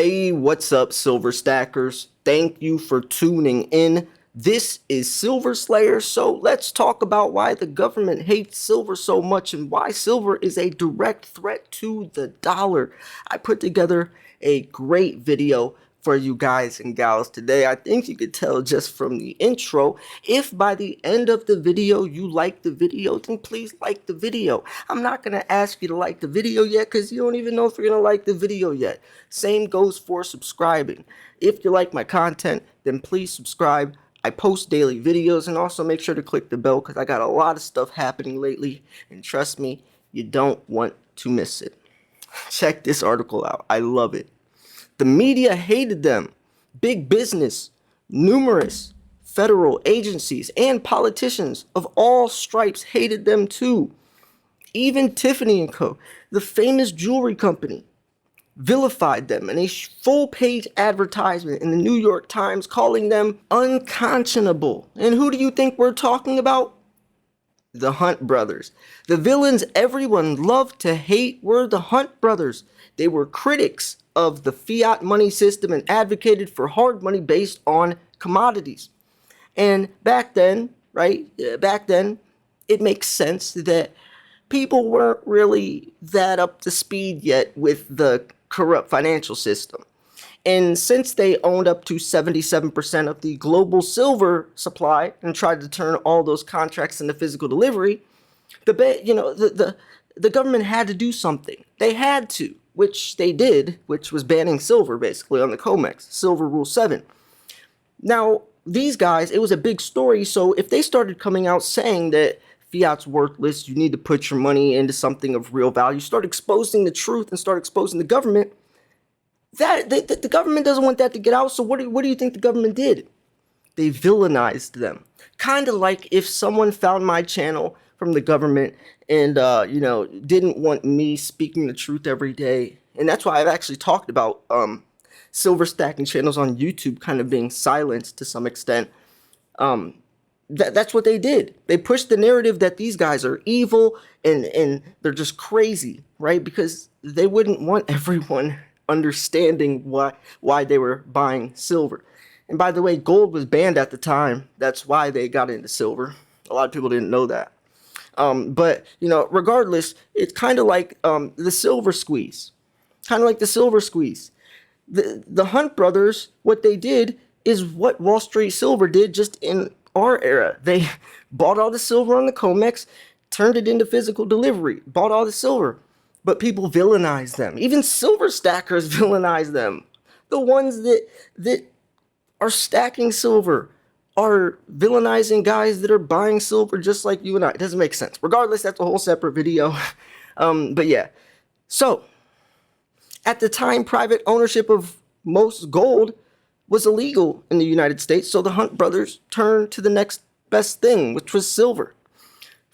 Hey, what's up, Silver Stackers? Thank you for tuning in. This is Silver Slayer, so let's talk about why the government hates silver so much and why silver is a direct threat to the dollar. I put together a great video for you guys and gals today. I think you could tell just from the intro. If by the end of the video you like the video, then please like the video. I'm not going to ask you to like the video yet because you don't even know if you're going to like the video yet. Same goes for subscribing. If you like my content, then please subscribe. I post daily videos, and also make sure to click the bell because I got a lot of stuff happening lately, and trust me, you don't want to miss it. Check this article out. I love it. The media hated them. Big business, numerous federal agencies, and politicians of all stripes hated them too. Even Tiffany & Co., the famous jewelry company, vilified them in a full-page advertisement in the New York Times, calling them unconscionable. And who do you think we're talking about? The Hunt brothers. The villains everyone loved to hate were the Hunt brothers. They were critics of the fiat money system and advocated for hard money based on commodities. And back then, it makes sense that people weren't really that up to speed yet with the corrupt financial system. And since they owned up to 77% of the global silver supply and tried to turn all those contracts into physical delivery, the government had to do something. They had to, which they did, which was banning silver basically on the COMEX, Silver Rule 7. Now, these guys, it was a big story, so if they started coming out saying that fiat's worthless, you need to put your money into something of real value, start exposing the truth and start exposing the government, the government doesn't want that to get out. So what do you think the government did? They villainized them. Kind of like if someone found my channel from the government and didn't want me speaking the truth every day. And that's why I've actually talked about silver stacking channels on YouTube kind of being silenced to some extent. That's what they did. They pushed the narrative that these guys are evil and they're just crazy, right? Because they wouldn't want everyone understanding why they were buying silver. And by the way, gold was banned at the time. That's why they got into silver. A lot of people didn't know that. But regardless, it's kind of like the silver squeeze. Kind of like the silver squeeze. The Hunt brothers, what they did is what Wall Street Silver did just in our era. They bought all the silver on the COMEX, turned it into physical delivery, bought all the silver. But people villainize them. Even silver stackers villainize them. The ones that are stacking silver are villainizing guys that are buying silver just like you and I. It doesn't make sense. Regardless, that's a whole separate video. But yeah. So, at the time, private ownership of most gold was illegal in the United States. So the Hunt brothers turned to the next best thing, which was silver.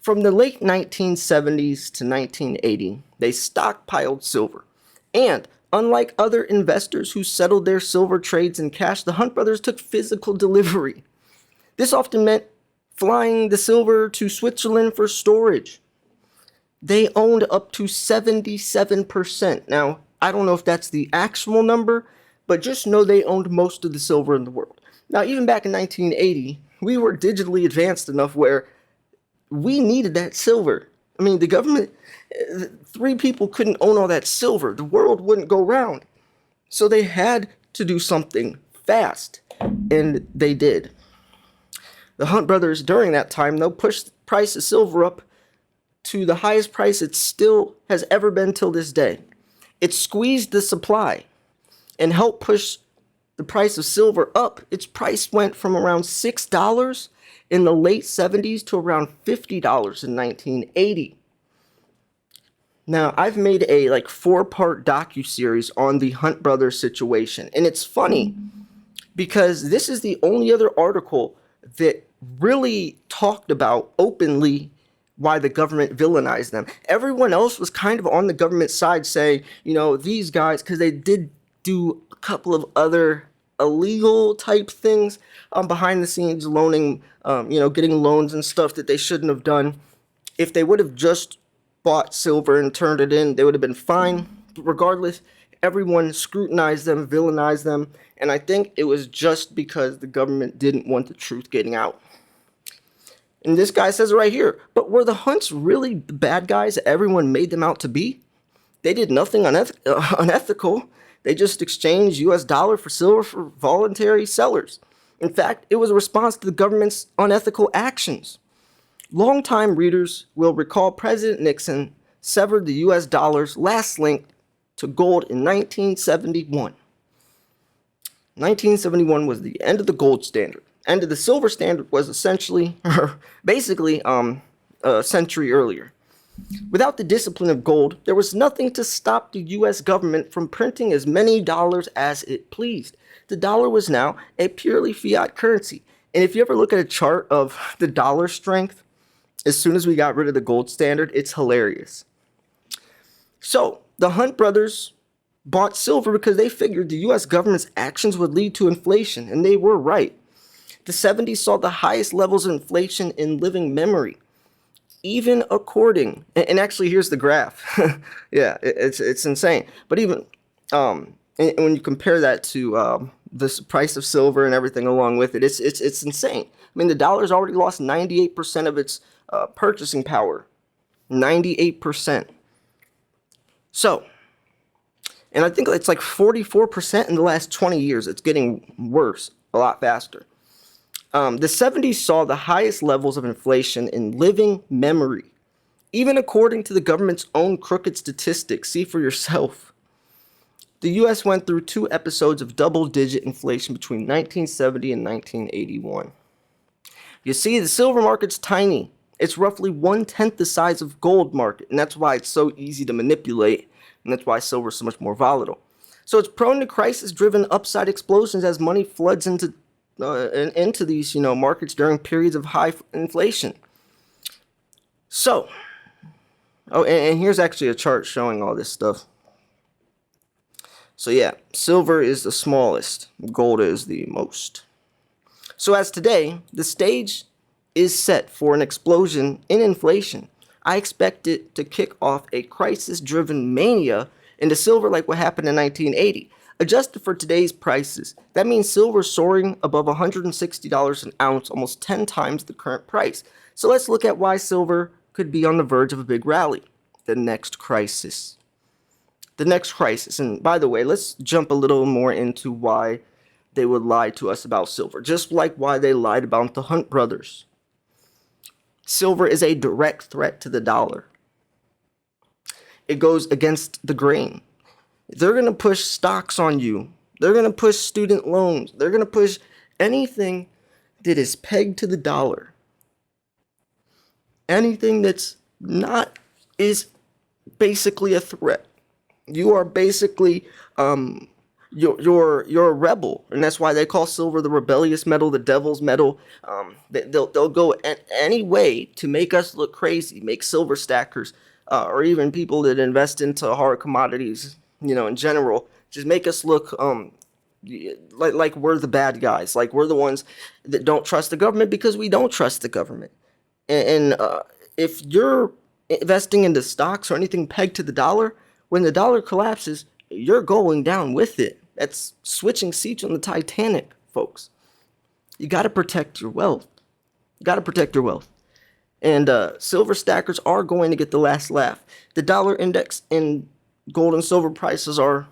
From the late 1970s to 1980, they stockpiled silver. And unlike other investors who settled their silver trades in cash, the Hunt brothers took physical delivery. This often meant flying the silver to Switzerland for storage. They owned up to 77%. Now, I don't know if that's the actual number, but just know they owned most of the silver in the world. Now, even back in 1980, we were digitally advanced enough where we needed that silver. I mean, the government, 3 people couldn't own all that silver. The world wouldn't go round. So they had to do something fast, and they did. The Hunt brothers, during that time, though, pushed the price of silver up to the highest price it still has ever been till this day. It squeezed the supply and helped push the price of silver up. Its price went from around $6 in the late 70s to around $50 in 1980. Now, I've made a 4-part docuseries on the Hunt brothers situation, and it's funny because this is the only other article that really talked about openly why the government villainized them. Everyone else was kind of on the government side saying, these guys, because they did do a couple of other illegal type things behind the scenes, loaning, getting loans and stuff that they shouldn't have done. If they would have just bought silver and turned it in, they would have been fine. But regardless, Everyone scrutinized them, villainized them, and I think it was just because the government didn't want the truth getting out. And this guy says it right here, but were the Hunts really the bad guys that everyone made them out to be? They did nothing unethical. They just exchanged US dollar for silver for voluntary sellers. In fact, it was a response to the government's unethical actions. Longtime readers will recall President Nixon severed the US dollar's last link to gold in 1971. 1971 was the end of the gold standard. End of the silver standard was essentially, basically, a century earlier. Without the discipline of gold, there was nothing to stop the US government from printing as many dollars as it pleased. The dollar was now a purely fiat currency. And if you ever look at a chart of the dollar strength, as soon as we got rid of the gold standard, it's hilarious. So, the Hunt brothers bought silver because they figured the US government's actions would lead to inflation, and they were right. The 70s saw the highest levels of inflation in living memory. Even according, and actually here's the graph. Yeah, it's insane. But even and when you compare that to the price of silver and everything along with it, it's insane. I mean, the dollar's already lost 98% of its purchasing power. 98%. So, and I think it's like 44% in the last 20 years. It's getting worse, a lot faster. The 70s saw the highest levels of inflation in living memory. Even according to the government's own crooked statistics, see for yourself. The US went through 2 episodes of double-digit inflation between 1970 and 1981. You see, the silver market's tiny. It's roughly 1/10 the size of gold market, and that's why it's so easy to manipulate, and that's why silver is so much more volatile. So it's prone to crisis-driven upside explosions as money floods into these markets during periods of high inflation. So, and here's actually a chart showing all this stuff. So yeah, silver is the smallest, gold is the most. So as today, the stage is set for an explosion in inflation. I expect it to kick off a crisis-driven mania into silver like what happened in 1980. Adjusted for today's prices, that means silver soaring above $160 an ounce, almost 10 times the current price. So let's look at why silver could be on the verge of a big rally. The next crisis. The next crisis. And by the way, let's jump a little more into why they would lie to us about silver. Just like why they lied about the Hunt brothers. Silver is a direct threat to the dollar. It goes against the grain. They're going to push stocks on you. They're going to push student loans. They're going to push anything that is pegged to the dollar. Anything that's not is basically a threat. You are basically you're a rebel, and that's why they call silver the rebellious metal, the devil's metal. They'll go any way to make us look crazy, make silver stackers, or even people that invest into hard commodities, in general, just make us look like we're the bad guys, like we're the ones that don't trust the government because we don't trust the government. And if you're investing into stocks or anything pegged to the dollar, when the dollar collapses, you're going down with it. That's switching seats on the Titanic, folks. You got to protect your wealth. You got to protect your wealth. And silver stackers are going to get the last laugh. The dollar index and gold and silver prices are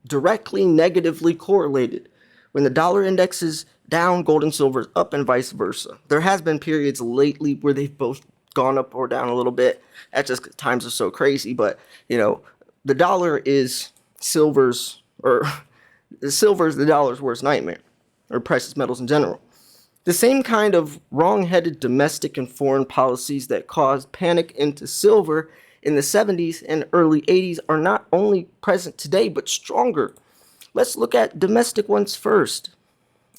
directly negatively correlated. When the dollar index is down, gold and silver is up, and vice versa. There has been periods lately where they've both gone up or down a little bit. That's just 'cause times are so crazy. But the dollar is silver's, or silver is the dollar's worst nightmare, or precious metals in general. The same kind of wrong-headed domestic and foreign policies that caused panic into silver in the 70s and early 80s are not only present today, but stronger. Let's look at domestic ones first.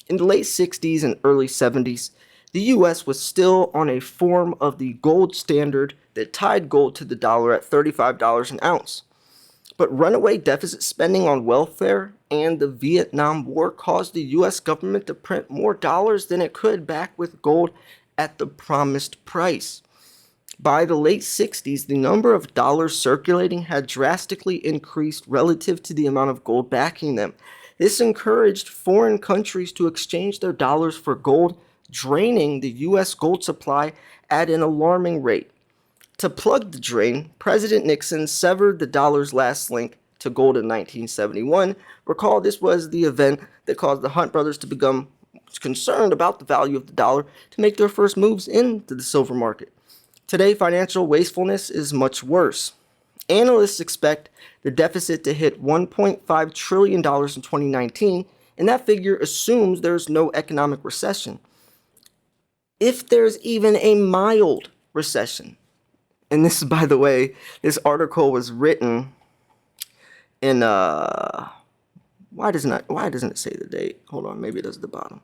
In the late 60s and early 70s, the US was still on a form of the gold standard that tied gold to the dollar at $35 an ounce. But runaway deficit spending on welfare and the Vietnam War caused the US government to print more dollars than it could back with gold at the promised price. By the late 60s, the number of dollars circulating had drastically increased relative to the amount of gold backing them. This encouraged foreign countries to exchange their dollars for gold, draining the US gold supply at an alarming rate. To plug the drain, President Nixon severed the dollar's last link to gold in 1971. Recall, this was the event that caused the Hunt brothers to become concerned about the value of the dollar to make their first moves into the silver market. Today, financial wastefulness is much worse. Analysts expect the deficit to hit $1.5 trillion in 2019, and that figure assumes there's no economic recession. If there's even a mild recession, and this, by the way, this article was written in why doesn't it say the date? Hold on, maybe it does at the bottom.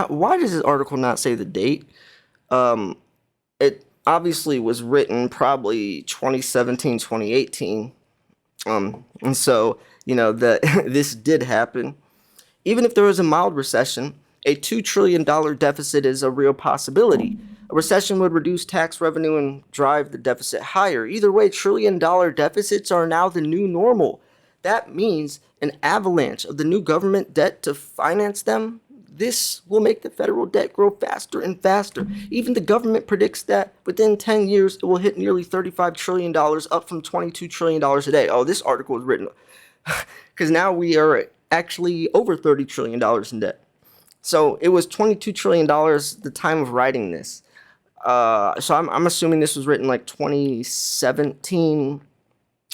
Why does this article not say the date? It obviously was written probably 2017, 2018. And so, that this did happen. Even if there was a mild recession, a $2 trillion deficit is a real possibility. A recession would reduce tax revenue and drive the deficit higher. Either way, trillion-dollar deficits are now the new normal. That means an avalanche of the new government debt to finance them. This will make the federal debt grow faster and faster. Even the government predicts that within 10 years, it will hit nearly $35 trillion, up from $22 trillion today. Oh, this article was written because now we are actually over $30 trillion in debt. So it was $22 trillion the time of writing this. So I'm assuming this was written like 2017,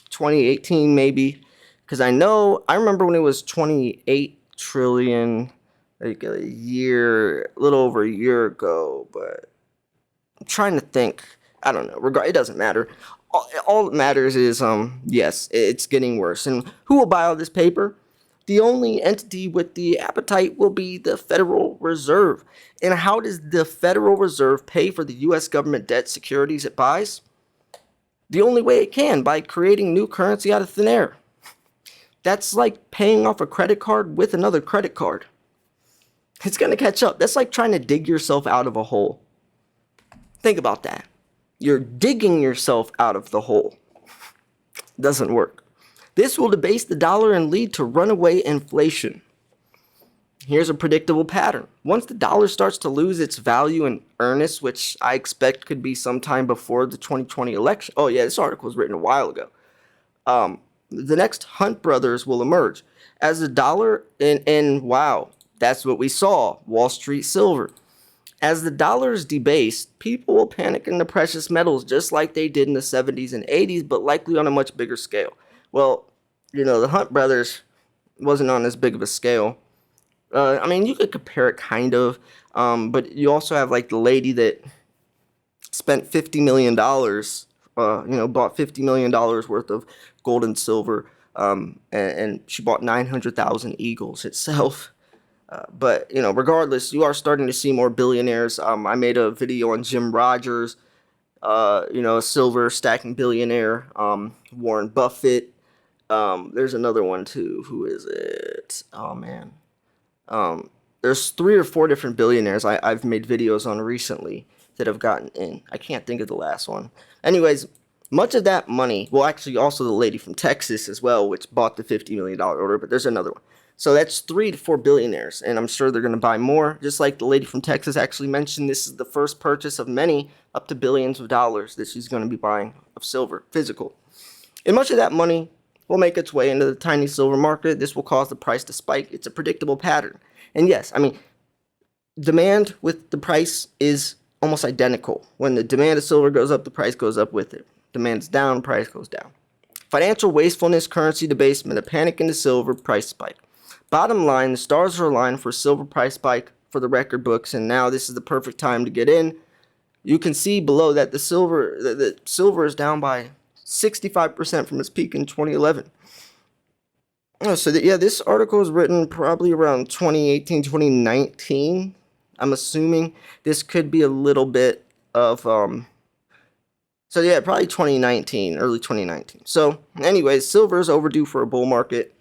2018 maybe. Because I remember when it was 28 trillion, like a little over a year ago. But I'm trying to think. I don't know. It doesn't matter. All that matters is, yes, it's getting worse. And who will buy all this paper? The only entity with the appetite will be the Federal Reserve. And how does the Federal Reserve pay for the U.S. government debt securities it buys? The only way it can, by creating new currency out of thin air. That's like paying off a credit card with another credit card. It's going to catch up. That's like trying to dig yourself out of a hole. Think about that. You're digging yourself out of the hole. Doesn't work. This will debase the dollar and lead to runaway inflation. Here's a predictable pattern. Once the dollar starts to lose its value in earnest, which I expect could be sometime before the 2020 election. Oh yeah, this article was written a while ago. The next Hunt brothers will emerge as the dollar, and wow, that's what we saw. Wall Street silver. As the dollar is debased, people will panic in the precious metals just like they did in the 70s and 80s, but likely on a much bigger scale. Well, the Hunt brothers wasn't on as big of a scale. I mean, you could compare it kind of, but you also have like the lady that spent $50 million, bought $50 million worth of gold and silver, and she bought 900,000 eagles itself. But regardless, you are starting to see more billionaires. I made a video on Jim Rogers, a silver stacking billionaire, Warren Buffett. There's another one too. Who is it? Oh man. There's 3 or 4 different billionaires I've made videos on recently that have gotten in. I can't think of the last one. Anyways, much of that money, well, actually also the lady from Texas as well, which bought the $50 million order, but there's another one. So that's 3 to 4 billionaires, and I'm sure they're going to buy more. Just like the lady from Texas actually mentioned, this is the first purchase of many up to billions of dollars that she's going to be buying of silver, physical. And much of that money will make its way into the tiny silver market. This will cause the price to spike. It's a predictable pattern. And yes, I mean, demand with the price is almost identical. When the demand of silver goes up, the price goes up with it. Demand's down, price goes down. Financial wastefulness, currency debasement, a panic into silver, price spike. Bottom line, the stars are aligned for silver price spike for the record books, and now this is the perfect time to get in. You can see below that the silver is down by 65% from its peak in 2011. Oh, so this article was written probably around 2018, 2019. I'm assuming this could be a little bit of probably 2019, early 2019. So anyways, silver is overdue for a bull market.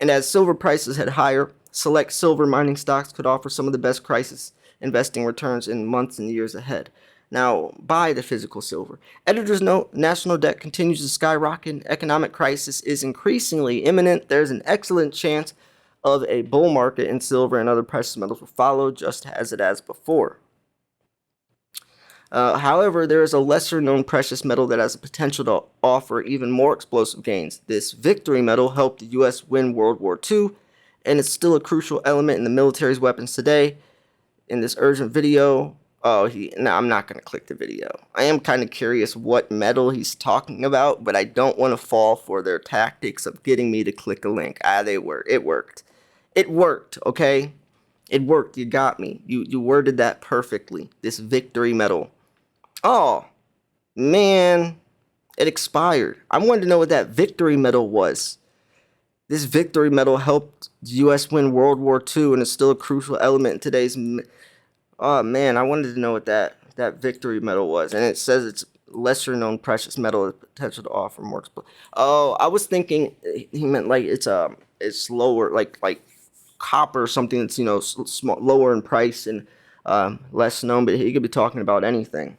And as silver prices head higher, select silver mining stocks could offer some of the best prices investing returns in months and years ahead. Now, buy the physical silver. Editors note national debt continues to skyrocket. Economic crisis is increasingly imminent. There's an excellent chance of a bull market in silver and other precious metals will follow, just as it has before. However, there is a lesser known precious metal that has the potential to offer even more explosive gains. This victory metal helped the U.S. win World War II, and it's still a crucial element in the military's weapons today. In this urgent video, no, I'm not going to click the video. I am kind of curious what metal he's talking about, but I don't want to fall for their tactics of getting me to click a link. It worked. It worked, okay? It worked. You got me. You worded that perfectly. This victory metal. Oh, man. It expired. I wanted to know what that victory medal was. This victory medal helped the U.S. win World War II, and it's still a crucial element in today's... Oh, man, I wanted to know what that victory medal was. And it says it's lesser known precious metal with potential to offer more... Oh, I was thinking he meant like it's lower, like copper or something that's, lower in price and less known. But he could be talking about anything.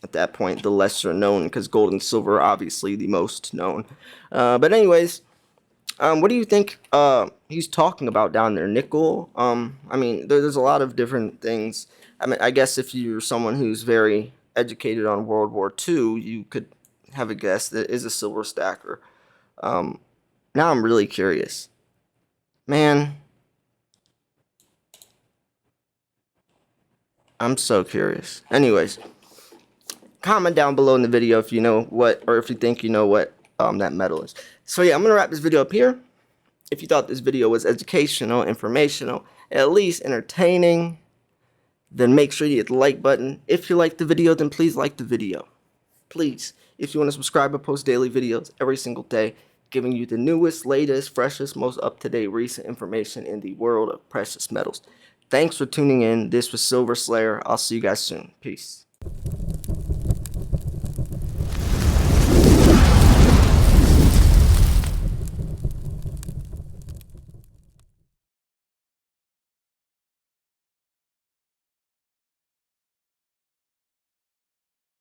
At that point, the lesser known, because gold and silver are obviously the most known. But anyways, what do you think he's talking about down there? Nickel? I mean, there's a lot of different things. I mean, I guess if you're someone who's very educated on World War II, you could have a guess that is a silver stacker. Now I'm really curious. Man, I'm so curious. Anyways, comment down below in the video if you know what, or if you think you know what that metal is. So yeah, I'm gonna wrap this video up here. If you thought this video was educational, informational, at least entertaining, then make sure you hit the like button. If you liked the video, then please like the video. Please, if you want to subscribe, I post daily videos every single day, giving you the newest, latest, freshest, most up-to-date recent information in the world of precious metals. Thanks for tuning in. This was Silver Slayer. I'll see you guys soon. Peace.